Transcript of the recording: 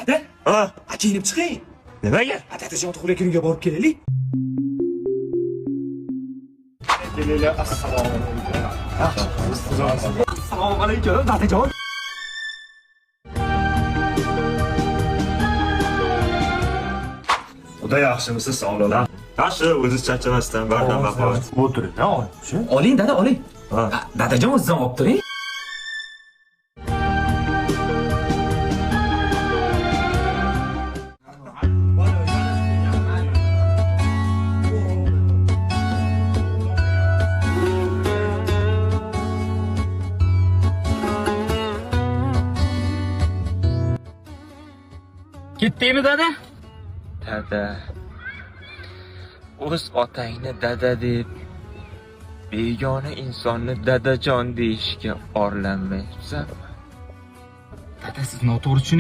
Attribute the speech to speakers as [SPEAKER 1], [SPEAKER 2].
[SPEAKER 1] chiqaylik-da.
[SPEAKER 2] Ha,
[SPEAKER 1] Kiyinib chiqing.
[SPEAKER 2] nimaga?
[SPEAKER 1] Dadajon tug'ilgan kuniga borib kelaylik. Assalomu alaykum, dadajon.
[SPEAKER 2] Xudo yaxshimisiz, sog'liqlar. Yaxshi, o'zingiz charchamasdan bardam baqavat.
[SPEAKER 1] O'tiring, oling dada, oling.
[SPEAKER 2] Ha.
[SPEAKER 1] Dadajon o'zingizdan olib turing.
[SPEAKER 3] Ketdingmi dada?
[SPEAKER 4] Dada. O'z otangni dada deb begona insonni dadajon deyishga orlanmayapsanmi?
[SPEAKER 3] Dada siz noto'g'ri